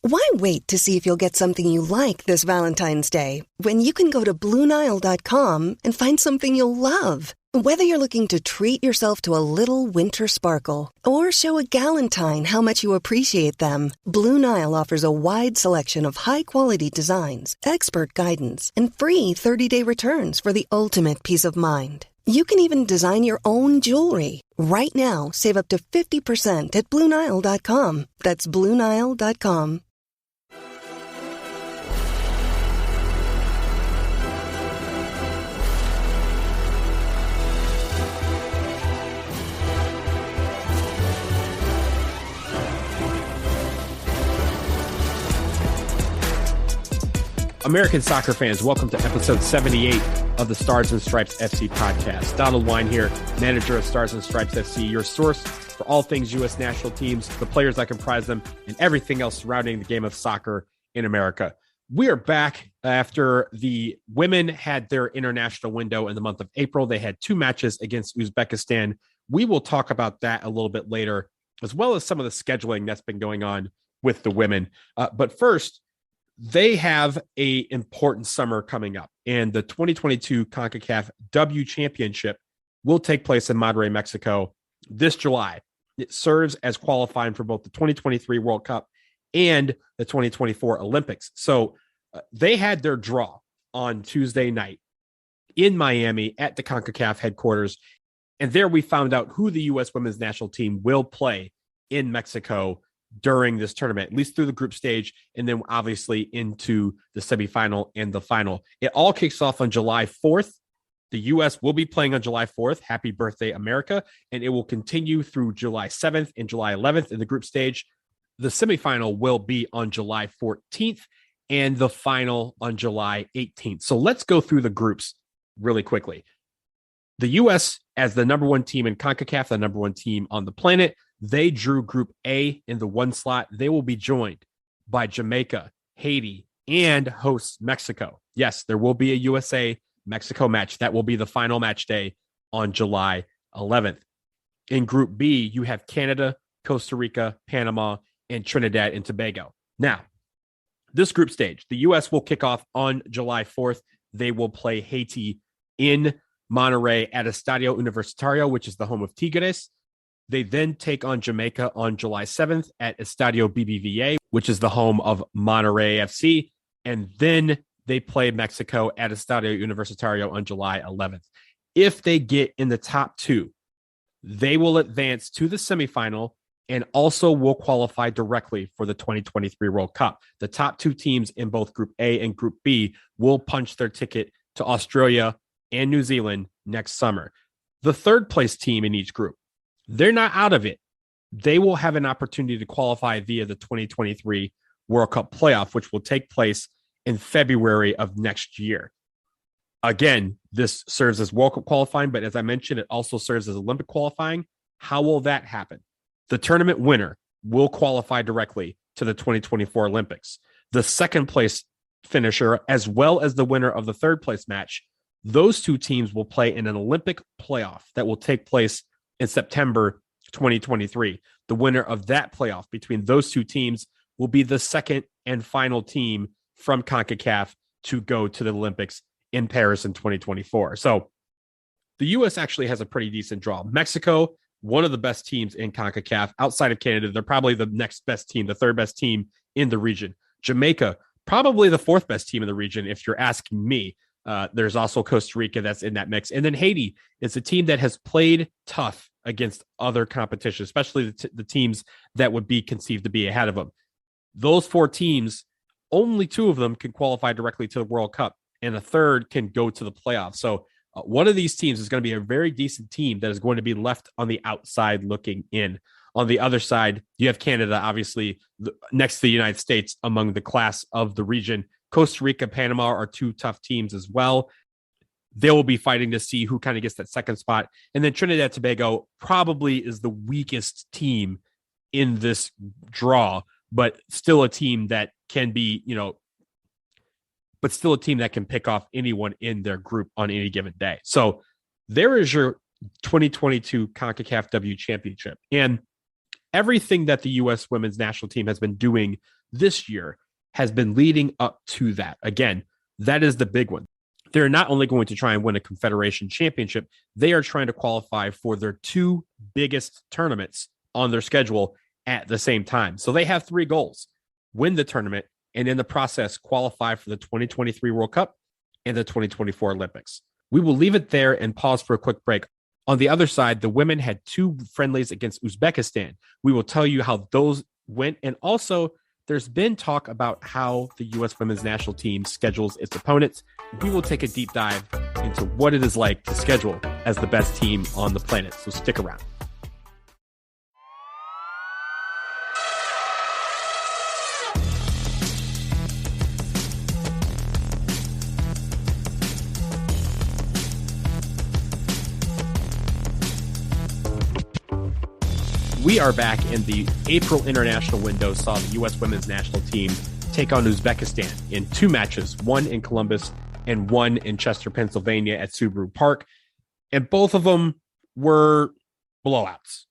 Why wait to see if you'll get something you like this Valentine's Day when you can go to BlueNile.com and find something you'll love? Whether you're looking to treat yourself to a little winter sparkle or show a galentine how much you appreciate them, Blue Nile offers a wide selection of high-quality designs, expert guidance, and free 30-day returns for the ultimate peace of mind. You can even design your own jewelry. Right now, save up to 50% at BlueNile.com. That's BlueNile.com. American soccer fans, welcome to episode 78 of the Stars and Stripes FC podcast. Donald Wine here, manager of Stars and Stripes FC, your source for all things U.S. national teams, the players that comprise them, and everything else surrounding the game of soccer in America. We are back after the women had their international window in the month of April. They had 2 matches against Uzbekistan. We will talk about that a little bit later, as well as some of the scheduling that's been going on with the women. But first, they have an important summer coming up, and the 2022 Concacaf W Championship will take place in Monterrey, Mexico this July. It serves as qualifying for both the 2023 World Cup and the 2024 Olympics. So they had their draw on Tuesday night in Miami at the Concacaf headquarters, and there we found out who the U.S. women's national team will play in Mexico during this tournament, at least through the group stage, and then obviously into the semifinal and the final. It all kicks off on July 4th. The U.S. will be playing on July 4th. Happy birthday, America. And it will continue through July 7th and July 11th in the group stage. The semifinal will be on July 14th and the final on July 18th. So let's go through the groups really quickly. The U.S. as the number 1 team in CONCACAF, the number 1 team on the planet, they drew Group A in the 1 slot. They will be joined by Jamaica, Haiti, and hosts Mexico. Yes, there will be a USA-Mexico match. That will be the final match day on July 11th. In Group B, you have Canada, Costa Rica, Panama, and Trinidad and Tobago. Now, this group stage, the U.S. will kick off on July 4th. They will play Haiti in Monterrey at Estadio Universitario, which is the home of Tigres. They then take on Jamaica on July 7th at Estadio BBVA, which is the home of Monterrey FC. And then they play Mexico at Estadio Universitario on July 11th. If they get in the top 2, they will advance to the semifinal and also will qualify directly for the 2023 World Cup. The top 2 teams in both Group A and Group B will punch their ticket to Australia and New Zealand next summer. The third place team in each group, they're not out of it. They will have an opportunity to qualify via the 2023 World Cup playoff, which will take place in February of next year. Again, this serves as World Cup qualifying, but as I mentioned, it also serves as Olympic qualifying. How will that happen? The tournament winner will qualify directly to the 2024 Olympics. The second place finisher, as well as the winner of the third place match, those 2 teams will play in an Olympic playoff that will take place in September 2023. The winner of that playoff between those 2 teams will be the second and final team from CONCACAF to go to the Olympics in Paris in 2024. So the U.S. actually has a pretty decent draw. Mexico, one of the best teams in CONCACAF. Outside of Canada, they're probably the next best team, the third best team in the region. Jamaica, probably the 4th best team in the region, if you're asking me. There's also Costa Rica that's in that mix. And then Haiti is a team that has played tough against other competition, especially the teams that would be conceived to be ahead of them. Those 4 teams, only 2 of them can qualify directly to the World Cup, and a third can go to the playoffs. So one of these teams is going to be a very decent team that is going to be left on the outside looking in. On the other side, you have Canada, obviously, next to the United States among the class of the region. Costa Rica, Panama are 2 tough teams as well. They will be fighting to see who kind of gets that second spot. And then Trinidad and Tobago probably is the weakest team in this draw, but still a team that can be, but still a team that can pick off anyone in their group on any given day. So there is your 2022 CONCACAF W Championship. And everything that the U.S. women's national team has been doing this year has been leading up to that. Again, that is the big one. They're not only going to try and win a Confederation Championship, they are trying to qualify for their two biggest tournaments on their schedule at the same time. So they have three goals: win the tournament, and in the process, qualify for the 2023 World Cup and the 2024 Olympics. We will leave it there and pause for a quick break. On the other side, the women had two friendlies against Uzbekistan. We will tell you how those went. And also, there's been talk about how the U.S. women's national team schedules its opponents. We will take a deep dive into what it is like to schedule as the best team on the planet. So stick around. We are back, in the April international window saw the U.S. women's national team take on Uzbekistan in two matches, one in Columbus and one in Chester, Pennsylvania at Subaru Park. And both of them were blowouts,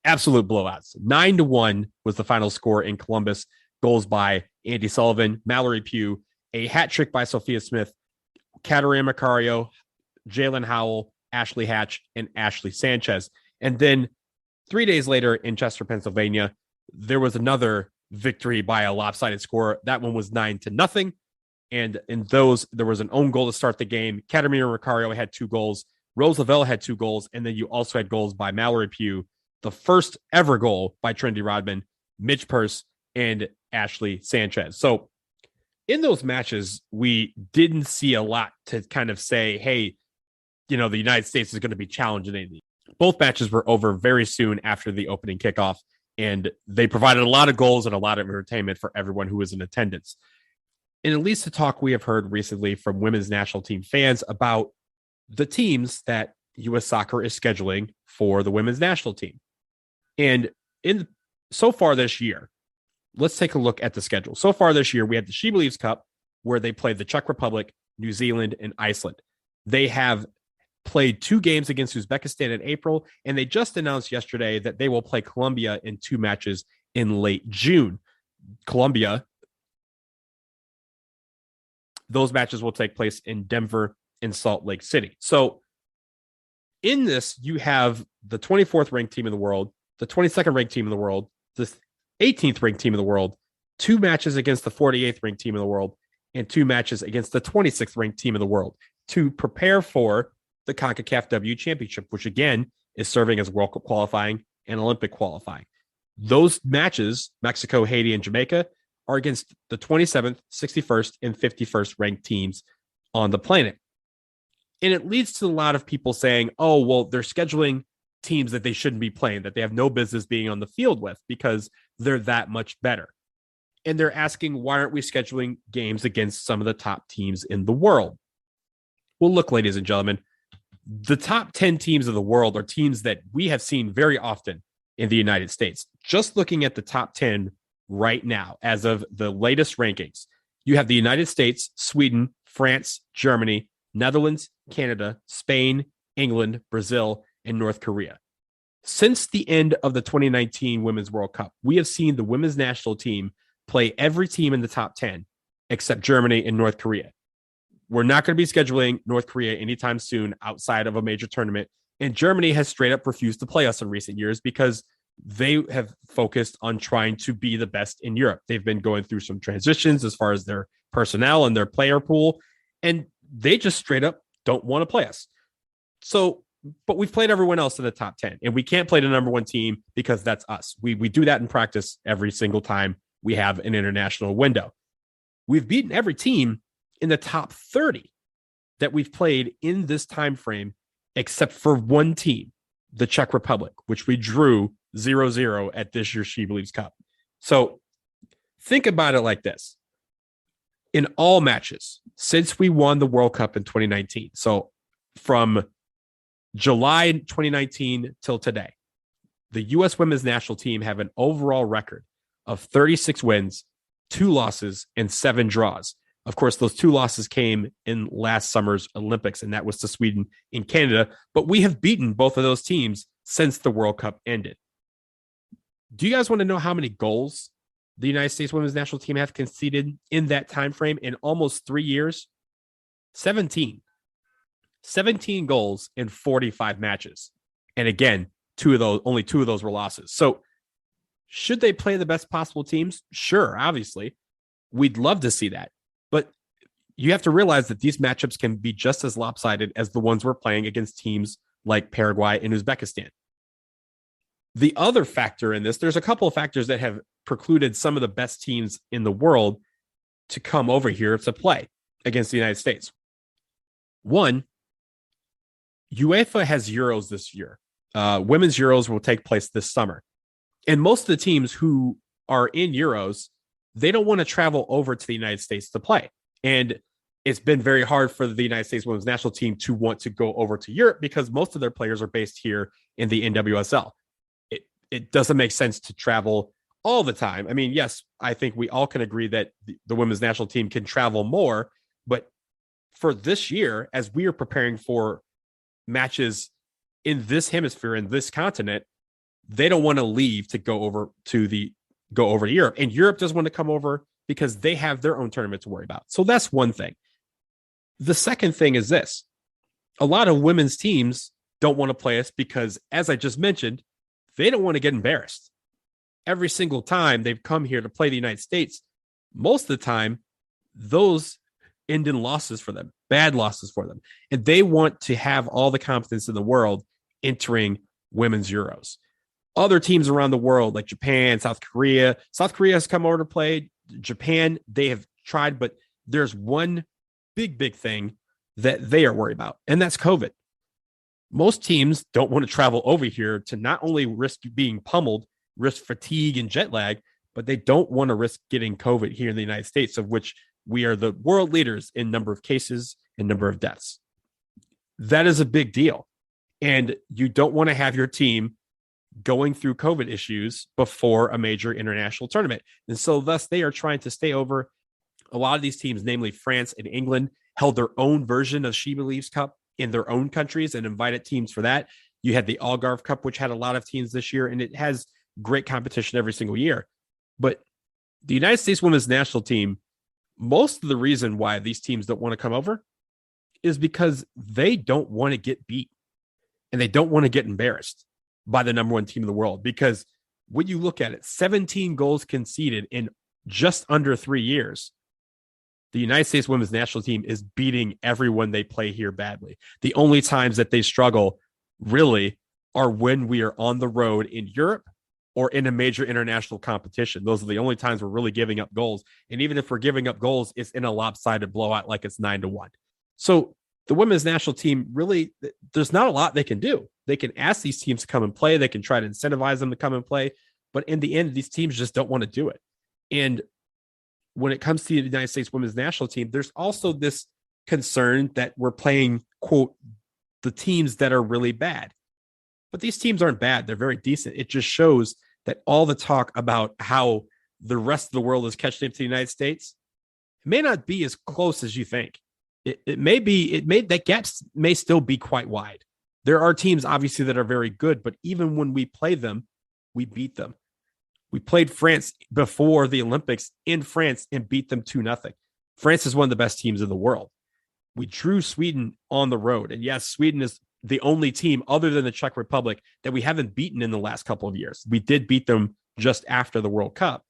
absolute blowouts. 9-1 was the final score in Columbus. Goals by Andy Sullivan, Mallory Pugh, a hat trick by Sophia Smith, Katarina Macario, Jalen Howell, Ashley Hatch, and Ashley Sanchez. And then 3 days later in Chester, Pennsylvania, there was another victory by a lopsided score. That one was 9-0. And in those, there was an own goal to start the game. Katarina Macario had 2 goals. Rose Lavelle had 2 goals. And then you also had goals by Mallory Pugh, the first ever goal by Trinity Rodman, Mitch Purse, and Ashley Sanchez. So in those matches, we didn't see a lot to kind of say, hey, the United States is going to be challenging anything. Both matches were over very soon after the opening kickoff, and they provided a lot of goals and a lot of entertainment for everyone who was in attendance. And at least the talk we have heard recently from women's national team fans about the teams that U.S. Soccer is scheduling for the women's national team. And so far this year, let's take a look at the schedule. So far this year, we had the She Believes Cup, where they played the Czech Republic, New Zealand, and Iceland. They have played 2 games against Uzbekistan in April, and they just announced yesterday that they will play Colombia in 2 matches in late June. Colombia, those matches will take place in Denver and Salt Lake City. So in this, you have the 24th ranked team in the world, the 22nd ranked team in the world, the 18th ranked team in the world, 2 matches against the 48th ranked team in the world, and 2 matches against the 26th ranked team in the world to prepare for the Concacaf W Championship, which again is serving as World Cup qualifying and Olympic qualifying. Those matches, Mexico, Haiti, and Jamaica, are against the 27th, 61st, and 51st ranked teams on the planet. And it leads to a lot of people saying, oh, well, they're scheduling teams that they shouldn't be playing, that they have no business being on the field with because they're that much better. And they're asking, why aren't we scheduling games against some of the top teams in the world? Well, look, ladies and gentlemen, the top 10 teams of the world are teams that we have seen very often in the United States. Just looking at the top 10 right now, as of the latest rankings, you have the United States, Sweden, France, Germany, Netherlands, Canada, Spain, England, Brazil, and North Korea. Since the end of the 2019 Women's World Cup, we have seen the women's national team play every team in the top 10 except Germany and North Korea. We're not going to be scheduling North Korea anytime soon outside of a major tournament. And Germany has straight up refused to play us in recent years because they have focused on trying to be the best in Europe. They've been going through some transitions as far as their personnel and their player pool, and they just straight up don't want to play us. So, but we've played everyone else in the top 10, and we can't play the number 1 team because that's us. We do that in practice every single time we have an international window. We've beaten every team in the top 30 that we've played in this time frame, except for one team, the Czech Republic, which we drew 0-0 at this year's She Believes Cup. So think about it like this. In all matches since we won the World Cup in 2019, so from July 2019 till today, the U.S. women's national team have an overall record of 36 wins, 2 losses, and 7 draws. Of course, those 2 losses came in last summer's Olympics, and that was to Sweden and Canada. But we have beaten both of those teams since the World Cup ended. Do you guys want to know how many goals the United States women's national team have conceded in that time frame in almost 3 years? 17 goals in 45 matches. And again, only two of those were losses. So should they play the best possible teams? Sure, obviously. We'd love to see that. But you have to realize that these matchups can be just as lopsided as the ones we're playing against teams like Paraguay and Uzbekistan. The other factor in this, there's a couple of factors that have precluded some of the best teams in the world to come over here to play against the United States. One, UEFA has Euros this year. Women's Euros will take place this summer. And most of the teams who are in Euros, they don't want to travel over to the United States to play. And it's been very hard for the United States women's national team to want to go over to Europe because most of their players are based here in the NWSL. It doesn't make sense to travel all the time. I mean, yes, I think we all can agree that the women's national team can travel more, but for this year, as we are preparing for matches in this hemisphere, in this continent, they don't want to leave to go over to Europe. And Europe doesn't want to come over because they have their own tournament to worry about. So that's one thing. The second thing is this. A lot of women's teams don't want to play us because, as I just mentioned, they don't want to get embarrassed. Every single time they've come here to play the United States, most of the time, those end in losses for them, bad losses for them. And they want to have all the confidence in the world entering women's Euros. Other teams around the world, like Japan, South Korea has come over to play. Japan, they have tried, but there's one big thing that they are worried about, and that's COVID. Most teams don't want to travel over here to not only risk being pummeled, risk fatigue and jet lag, but they don't want to risk getting COVID here in the United States, of which we are the world leaders in number of cases and number of deaths. That is a big deal. And you don't want to have your team going through COVID issues before a major international tournament. And so thus they are trying to stay over. A lot of these teams, namely France and England, held their own version of She Believes Cup in their own countries and invited teams for that. You had the Algarve Cup, which had a lot of teams this year, and it has great competition every single year. But the United States women's national team, most of the reason why these teams don't want to come over is because they don't want to get beat and they don't want to get embarrassed by the number one team in the world. Because when you look at it, 17 goals conceded in just under 3 years. The United States women's national team is beating everyone they play here badly. The only times that they struggle really are when we are on the road in Europe or in a major international competition. Those are the only times we're really giving up goals. And even if we're giving up goals, it's in a lopsided blowout, like it's 9-1. So the women's national team, really, there's not a lot they can do. They can ask these teams to come and play. They can try to incentivize them to come and play. But in the end, these teams just don't want to do it. And when it comes to the United States women's national team, there's also this concern that we're playing, quote, the teams that are really bad. But these teams aren't bad. They're very decent. It just shows that all the talk about how the rest of the world is catching up to the United States, it may not be as close as you think. That gap may still be quite wide. There are teams, obviously, that are very good, but even when we play them, we beat them. We played France before the Olympics in France and beat them 2-0. France is one of the best teams in the world. We drew Sweden on the road. And yes, Sweden is the only team other than the Czech Republic that we haven't beaten in the last couple of years. We did beat them just after the World Cup,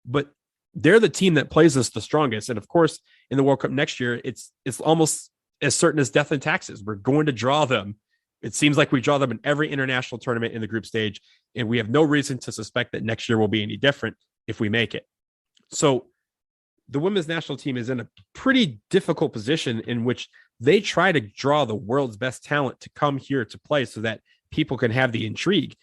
but they're the team that plays us the strongest. And of course, in the World Cup next year, it's almost as certain as death and taxes. We're going to draw them. It seems like we draw them in every international tournament in the group stage, and we have no reason to suspect that next year will be any different if we make it. So the women's national team is in a pretty difficult position in which they try to draw the world's best talent to come here to play so that people can have the intrigue.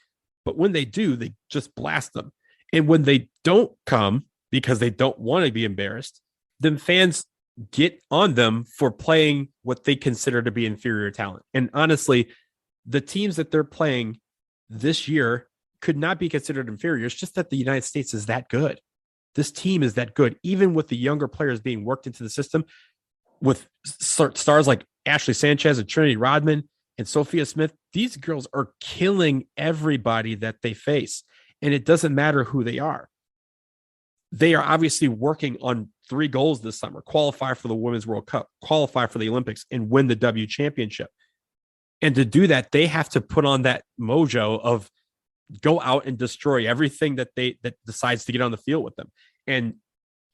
But when they do, they just blast them. And when they don't come because they don't want to be embarrassed, then fans get on them for playing what they consider to be inferior talent. And honestly, the teams that they're playing this year could not be considered inferior. It's just that the United States is that good. This team is that good, even with the younger players being worked into the system with stars like Ashley Sanchez and Trinity Rodman and Sophia Smith. These girls are killing everybody that they face, and it doesn't matter who they are. they are obviously working on 3 goals this summer: qualify for the Women's World Cup, qualify for the Olympics, and win the W Championship. And to do that, they have to put on that mojo of go out and destroy everything that decides to get on the field with them. And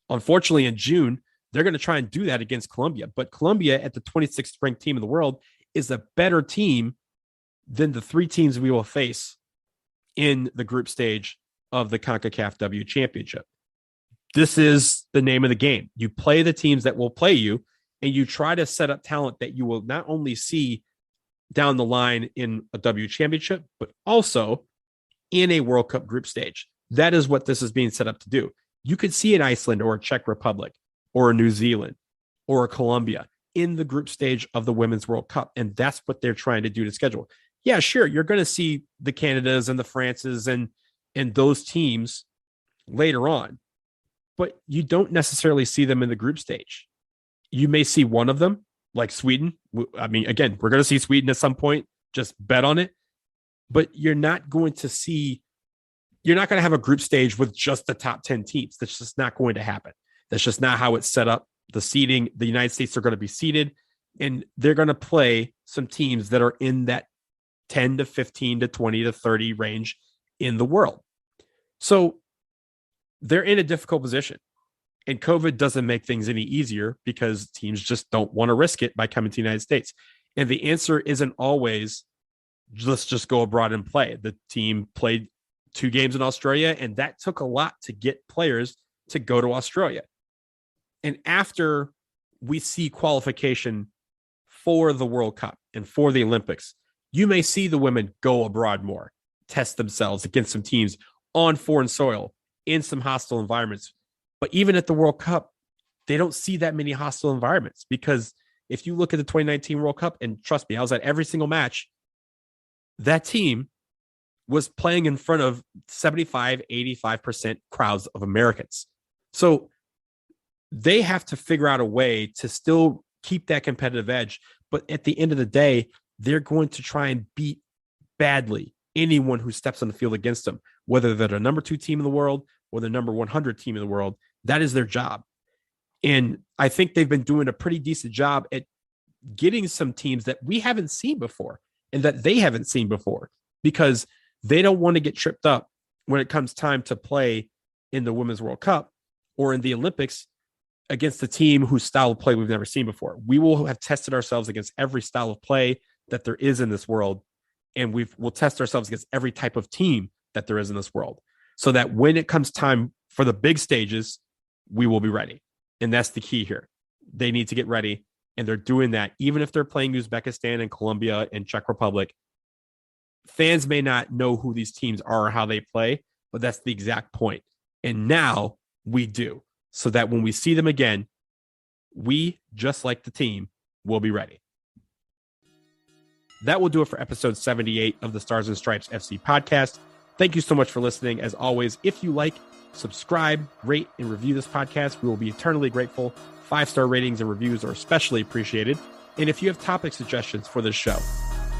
unfortunately, in June, they're going to try and do that against Colombia. But Colombia, at the 26th ranked team in the world, is a better team than the 3 teams we will face in the group stage of the Concacaf W Championship. This is the name of the game. You play the teams that will play you, and you try to set up talent that you will not only see down the line in a W Championship, but also in a World Cup group stage. That is what this is being set up to do. You could see an Iceland or a Czech Republic or a New Zealand or a Colombia in the group stage of the Women's World Cup, and that's what they're trying to do to schedule. Yeah, sure, you're going to see the Canadas and the Frances and those teams later on, but you don't necessarily see them in the group stage. You may see one of them, like Sweden. I mean, again, we're going to see Sweden at some point. Just bet on it. But you're not going to have a group stage with just the top 10 teams. That's just not going to happen. That's just not how it's set up. The seeding, the United States are going to be seeded, and they're going to play some teams that are in that 10 to 15 to 20 to 30 range in the world. So they're in a difficult position, and COVID doesn't make things any easier because teams just don't want to risk it by coming to the United States. And the answer isn't always, let's just go abroad and play. The team played 2 games in Australia, and that took a lot to get players to go to Australia. And after we see qualification for the World Cup and for the Olympics, you may see the women go abroad more, test themselves against some teams on foreign soil in some hostile environments. But even at the World Cup, they don't see that many hostile environments, because if you look at the 2019 World Cup, and trust me, I was at every single match, that team was playing in front of 75, 85% crowds of Americans. So they have to figure out a way to still keep that competitive edge. But at the end of the day, they're going to try and beat badly anyone who steps on the field against them, whether they're the number 2 team in the world or the number 100 team in the world. That is their job. And I think they've been doing a pretty decent job at getting some teams that we haven't seen before and that they haven't seen before, because they don't want to get tripped up when it comes time to play in the Women's World Cup or in the Olympics against a team whose style of play we've never seen before. We will have tested ourselves against every style of play that there is in this world, and we'll test ourselves against every type of team that there is in this world, so that when it comes time for the big stages, we will be ready. And that's the key here. They need to get ready, and they're doing that. Even if they're playing Uzbekistan and Colombia and Czech Republic, fans may not know who these teams are or how they play, but that's the exact point. And now we do, so that when we see them again, we, just like the team, will be ready. That will do it for episode 78 of the Stars and Stripes FC podcast. Thank you so much for listening. As always, if you like, subscribe, rate, and review this podcast. We will be eternally grateful. 5-star ratings and reviews are especially appreciated. And if you have topic suggestions for this show,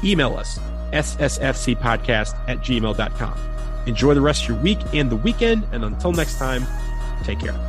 email us, ssfcpodcast@gmail.com. Enjoy the rest of your week and the weekend. And until next time, take care.